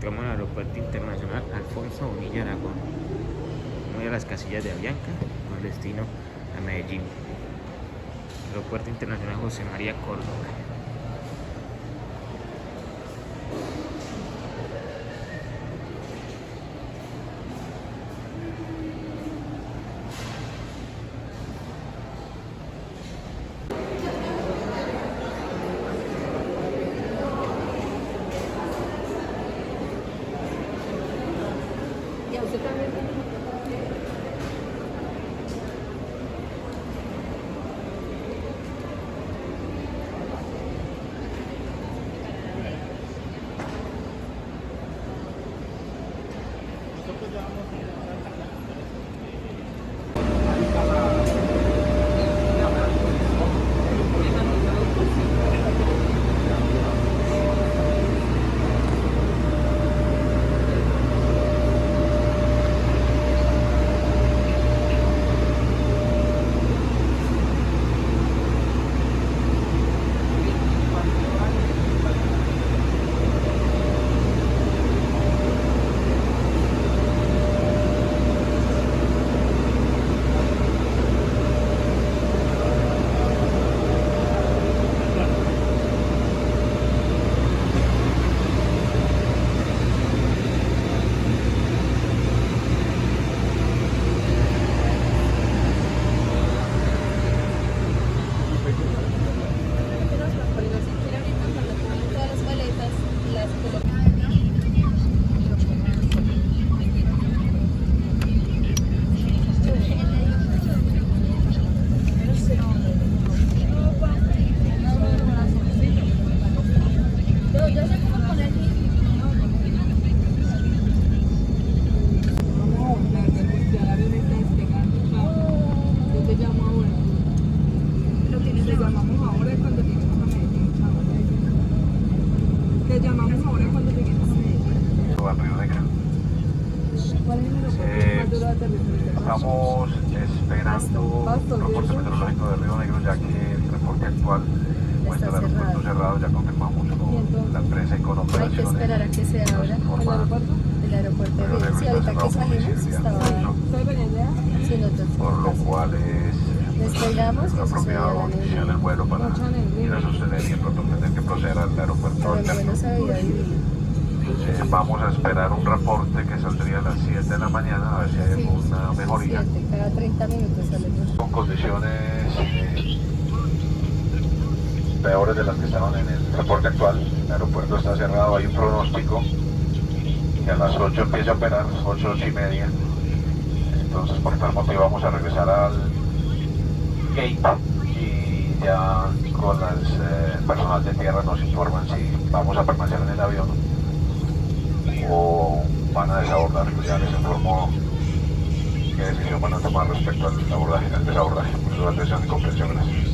ubicamos en el Aeropuerto Internacional Alfonso Bonilla Aragón. Voy a las casillas de Avianca con destino a Medellín. Aeropuerto Internacional José María Córdoba. Estamos esperando un reporte meteorológico de Río Negro, ya que el reporte actual muestra el aeropuerto cerrado. Ya confirmamos con la empresa y con operaciones. Hay que esperar a que se abra el aeropuerto de Río. Sí, ahorita que salimos estaba sin otros. Por lo cual es despegamos y apropiado iniciar el vuelo para ir a sostener y pronto tener que proceder al aeropuerto alterno. Vamos a esperar un reporte que saldría a las 7 de la mañana, a ver si hay alguna mejoría. Cada 30 minutos sale. Con condiciones peores de las que estaban en el reporte actual. El aeropuerto está cerrado, hay un pronóstico que a las 8 empieza a operar, 8 y media. Entonces por tal motivo vamos a regresar al gate y ya con las personal de tierra nos informan si vamos a permanecer en el avión o van a desabordar. Ya les informo qué decisión van a tomar respecto al abordaje, al desabordaje. Por su atención y comprensión, gracias.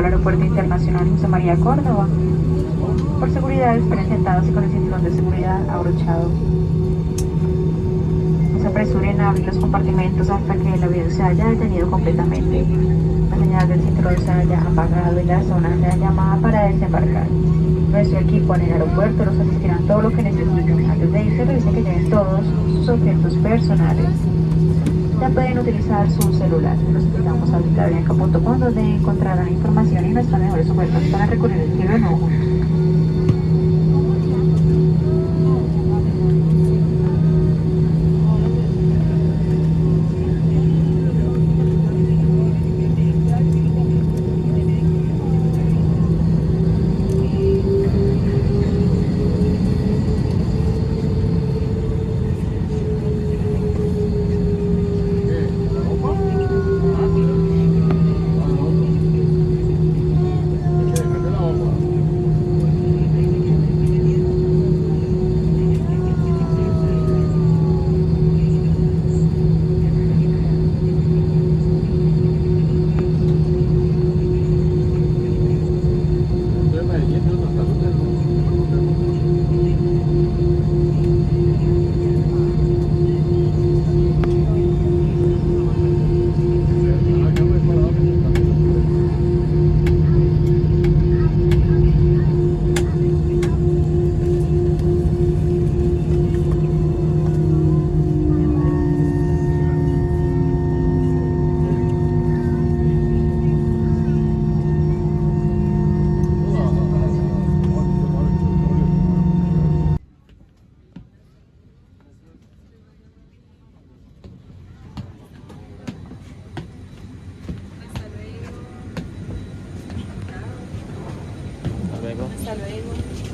al Aeropuerto Internacional José María Córdoba. Por seguridad, esperen sentados y con el cinturón de seguridad abrochado. No se apresuren a abrir los compartimentos hasta que el avión se haya detenido completamente. La señal del cinturón se haya apagado y la zona sea llamada para desembarcar. Nuestro equipo en el aeropuerto los asistirán todo lo que necesiten. Antes de irse, revisen que lleven todos sus objetos personales. Ya pueden utilizar su celular. Los invitamos a visitar avianca.com, donde encontrarán información y nuestras mejores ofertas para recurrir el cielo en ojo. Hasta luego. Hasta luego.